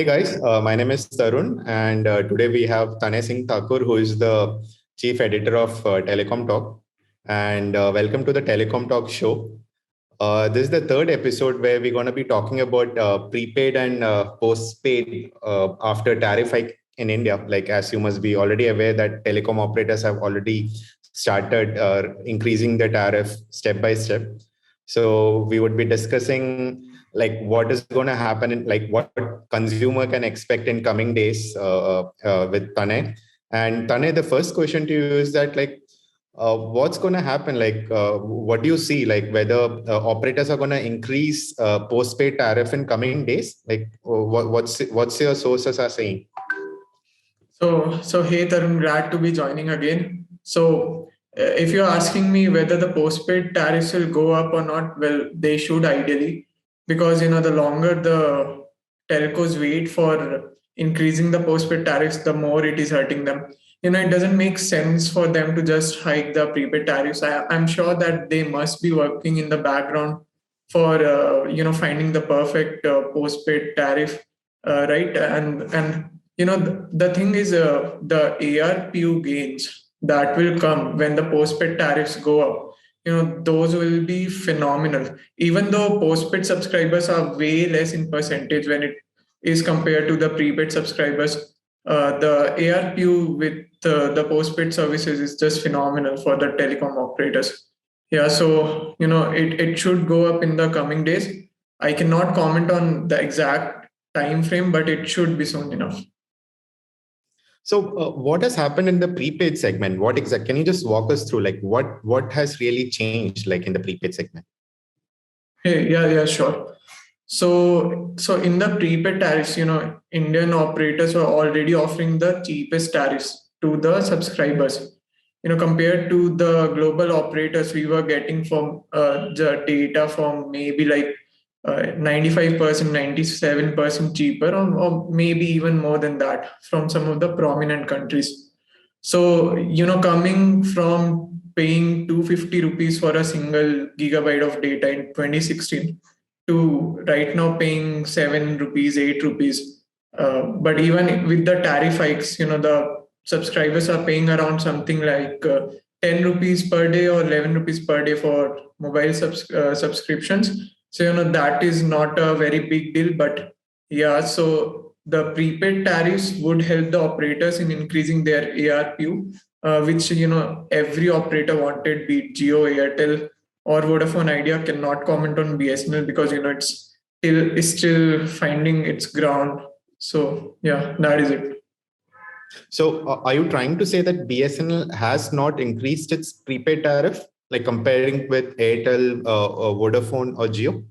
Hey guys, my name is Tarun, and today we have Tanay Singh Thakur, who is the chief editor of Telecom Talk. And welcome to the Telecom Talk show. This is the third episode where we're going to be talking about prepaid and postpaid after tariff hike in India. Like, as you must be already aware, that telecom operators have already started increasing the tariff step by step. So we would be discussing like what is going to happen in like what consumer can expect in coming days with Tanay. And Tanay, the first question to you is that like what's going to happen? Like, what do you see? Like, whether operators are going to increase postpaid tariff in coming days? Like, what's your sources are saying? So hey Tarun, glad to be joining again. If you're asking me whether the postpaid tariffs will go up or not, well, they should ideally, because the longer the telcos wait for increasing the postpaid tariffs, the more it is hurting them. It doesn't make sense for them to just hike the prepaid tariffs. I'm sure that they must be working in the background for finding the perfect postpaid tariff, right? And the thing is, the ARPU gains that will come when the postpaid tariffs go up, those will be phenomenal. Even though postpaid subscribers are way less in percentage when it is compared to the prepaid subscribers, the ARPU with the postpaid services is just phenomenal for the telecom operators. Yeah, so it should go up in the coming days. I cannot comment on the exact time frame, but it should be soon enough. So, what has happened in the prepaid segment? What exactly? Can you just walk us through, like, what has really changed, like, in the prepaid segment? Hey, yeah, sure. So in the prepaid tariffs, Indian operators were already offering the cheapest tariffs to the subscribers. Compared to the global operators, we were getting from the data from maybe like 95%, 97% cheaper, or maybe even more than that from some of the prominent countries. So, coming from paying 250 rupees for a single gigabyte of data in 2016 to right now paying 7 rupees, 8 rupees. But even with the tariff hikes, the subscribers are paying around something like 10 rupees per day or 11 rupees per day for mobile subscriptions. So, that is not a very big deal. But yeah, so the prepaid tariffs would help the operators in increasing their ARPU, which, every operator wanted, be it Jio, Airtel, or Vodafone Idea. Cannot comment on BSNL because, it's still finding its ground. So yeah, that is it. So, are you trying to say that BSNL has not increased its prepaid tariff, like comparing with Airtel, or Vodafone, or Jio?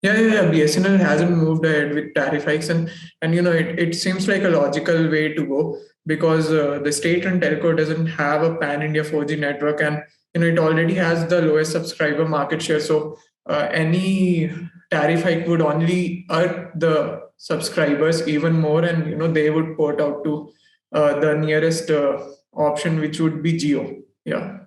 Yeah. BSNL hasn't moved ahead with tariff hikes, and it seems like a logical way to go because the state and telco doesn't have a pan India 4G network, and it already has the lowest subscriber market share. So any tariff hike would only hurt the subscribers even more, and they would port out to the nearest option, which would be Geo. Yeah.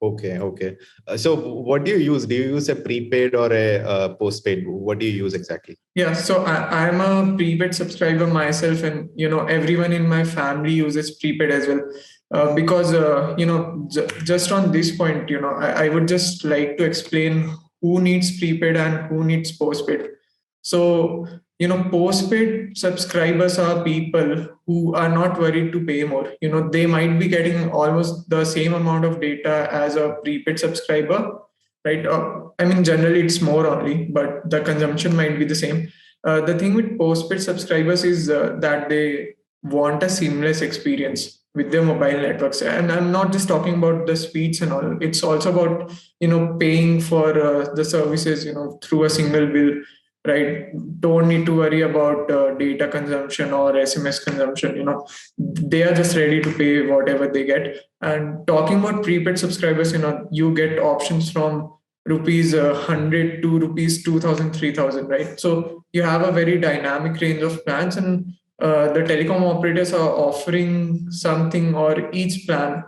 Okay. So, what do you use? Do you use a prepaid or a postpaid? What do you use exactly? Yeah, so I'm a prepaid subscriber myself, and everyone in my family uses prepaid as well. Because just on this point, I would just like to explain who needs prepaid and who needs postpaid. So postpaid subscribers are people who are not worried to pay more. They might be getting almost the same amount of data as a prepaid subscriber, right? I mean, generally it's more only, but the consumption might be the same. The thing with postpaid subscribers is that they want a seamless experience with their mobile networks, and I'm not just talking about the speeds and all. It's also about paying for the services through a single bill, right? Don't need to worry about data consumption or SMS consumption. They are just ready to pay whatever they get. And talking about prepaid subscribers, you get options from rupees 100 to rupees 2000, 3000, right? So you have a very dynamic range of plans, and the telecom operators are offering something, or each plan,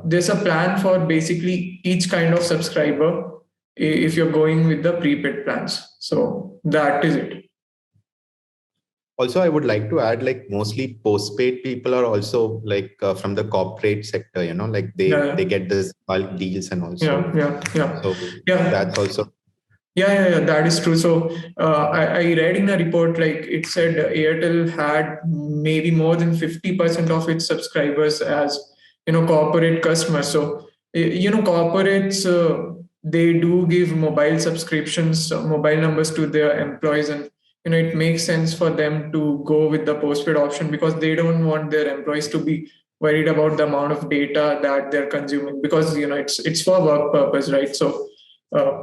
there's a plan for basically each kind of subscriber if you're going with the prepaid plans. So that is it. Also, I would like to add, like mostly postpaid people are also like from the corporate sector, like they Yeah, get this bulk deals and yeah, also, yeah, yeah, so yeah. that's also. Yeah, that is true. So I read in a report like it said Airtel had maybe more than 50% of its subscribers as corporate customers. So corporates they do give mobile subscriptions, mobile numbers to their employees, and it makes sense for them to go with the postpaid option because they don't want their employees to be worried about the amount of data that they're consuming because it's for work purpose, right? So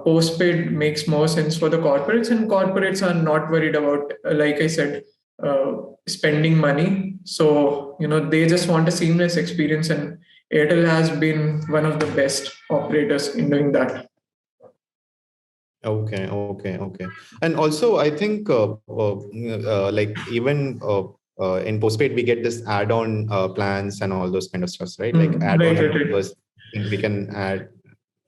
postpaid makes more sense for the corporates, and corporates are not worried about, like I said, spending money. So they just want a seamless experience, and Airtel has been one of the best operators in doing that. Okay. And also, I think like even in postpaid, we get this add-on plans and all those kind of stuff, right? Like Right, add-on right, numbers, right. we can add.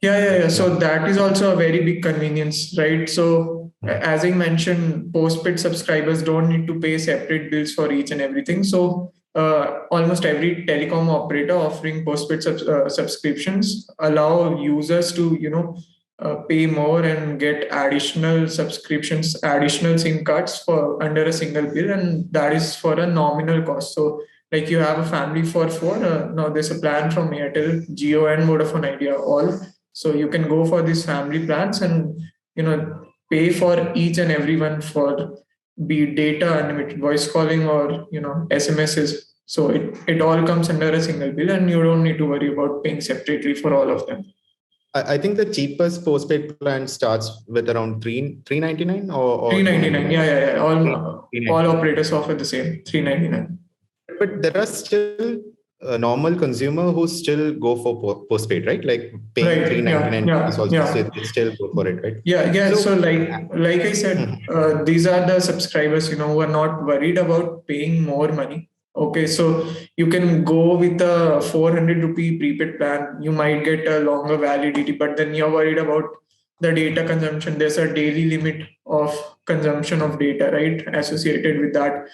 Yeah. Yeah. So that is also a very big convenience, right? So as I mentioned, postpaid subscribers don't need to pay separate bills for each and everything. So almost every telecom operator offering postpaid subscriptions allow users to pay more and get additional subscriptions, additional SIM cards for under a single bill, and that is for a nominal cost. So like you have a family for four. Now there's a plan from Airtel, Geo, and Vodafone Idea all, so you can go for these family plans and pay for each and everyone for be it data, unlimited voice calling, or SMSs. So it all comes under a single bill, and you don't need to worry about paying separately for all of them. I think the cheapest postpaid plan starts with around 399 Three or two ninety ninety nine. nine. Yeah. All 399. operators offer the same 399. But there are still normal consumer who still go for postpaid, right? Like paying Right. Yeah. 399 rupees Yeah. also, Yeah. they still go for it, right? Yeah. So So, like I said, these are the subscribers, who are not worried about paying more money. Okay, so you can go with a 400 rupee prepaid plan. You might get a longer validity, but then you're worried about the data consumption. There's a daily limit of consumption of data, right? Associated with that,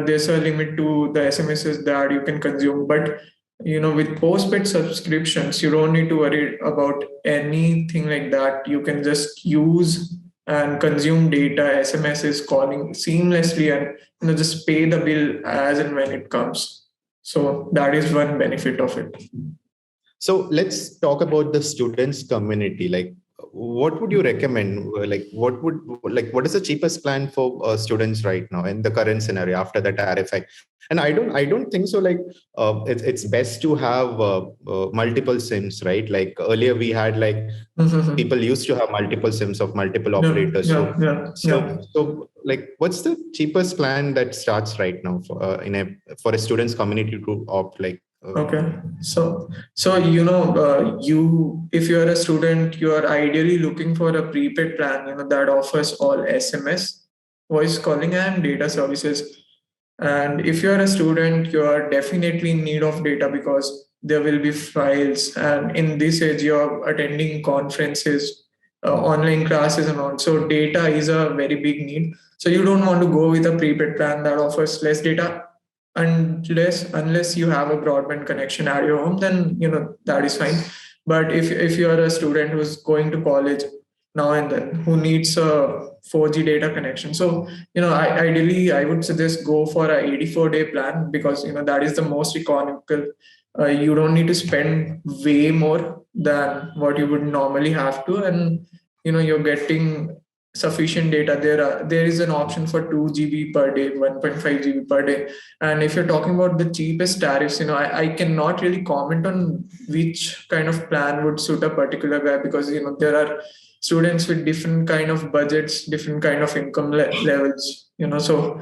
there's a limit to the SMSs that you can consume. But with postpaid subscriptions, you don't need to worry about anything like that. You can just use and consume data, SMSs, calling seamlessly, and just pay the bill as and when it comes. So that is one benefit of it. so let's talk about the students community. Like, what would you recommend? Like, what is the cheapest plan for students right now in the current scenario after the tariff hike? And I don't think so. Like, it's best to have multiple SIMs, right? Like earlier we had like people Mhm. used to have multiple SIMs of multiple Yeah, operators. yeah, So, yeah, yeah. like, what's the cheapest plan that starts right now for for a students community to opt? Like, Okay. So you if you are a student, you are ideally looking for a prepaid plan, that offers all SMS, voice calling, and data services. And if you are a student, you are definitely in need of data because there will be files, and in this age, you are attending conferences, online classes, and all. So data is a very big need. So you don't want to go with a prepaid plan that offers less data unless you have a broadband connection at your home, then that is fine. But if you are a student who's going to college now and then, who needs a 4G data connection, so ideally I would suggest go for a 84-day plan because that is the most economical. You don't need to spend way more than what you would normally have to, and you're getting sufficient data. There is an option for 2 GB per day, 1.5 GB per day. And if you're talking about the cheapest tariffs, I cannot really comment on which kind of plan would suit a particular guy because there are students with different kind of budgets, different kind of income levels. So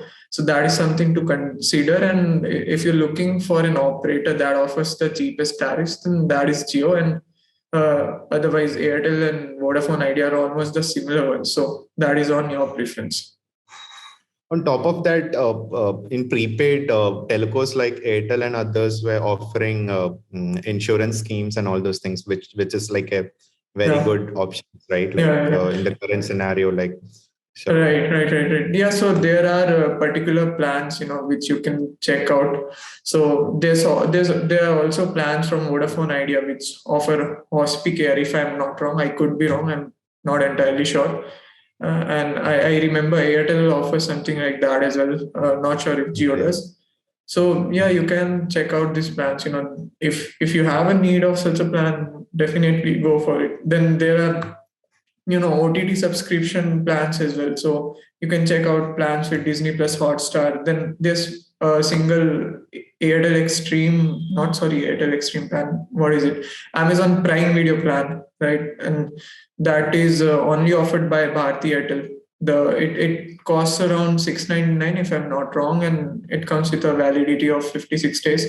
that is something to consider. And if you're looking for an operator that offers the cheapest tariffs, then that is Geo, and otherwise Airtel and Vodafone Idea are almost the similar ones. So that is on your preference. on top of that, in prepaid, telcos like Airtel and others were offering insurance schemes and all those things, which is like a very Yeah. good option, right? Like Yeah. in the current scenario, like Sure. Right. Yeah, so there are particular plans, which you can check out. So there are also plans from Vodafone Idea which offer hospicare. If I'm not wrong, I could be wrong. I'm not entirely sure. And I remember Airtel offers something like that as well. Not sure if Jio Okay. does. So yeah, you can check out these plans. If you have a need of such a plan, definitely go for it. Then there are OTT subscription plans as well. So you can check out plans with Disney Plus Hotstar. Then there's a single Airtel Extreme, not sorry, Airtel Extreme plan. What is it? Amazon Prime Video plan, right? And that is only offered by Bharti Airtel. It costs around 699 if I'm not wrong, and it comes with a validity of 56 days.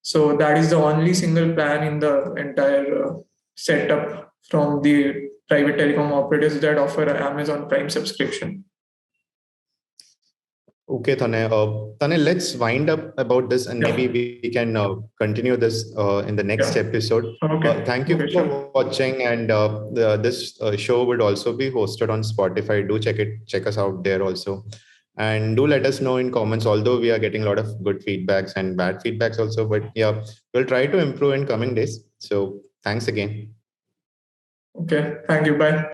So that is the only single plan in the entire setup from the private telecom operators that offer an Amazon Prime subscription. Okay, Tane, let's wind up about this and maybe Yeah, we can continue this in the next yeah. episode. Okay, Thank you okay, sure. for watching, and this show would also be hosted on Spotify. Do check us out there also. And do let us know in comments, although we are getting a lot of good feedbacks and bad feedbacks also. But yeah, we'll try to improve in coming days. So thanks again. Okay, thank you. Bye.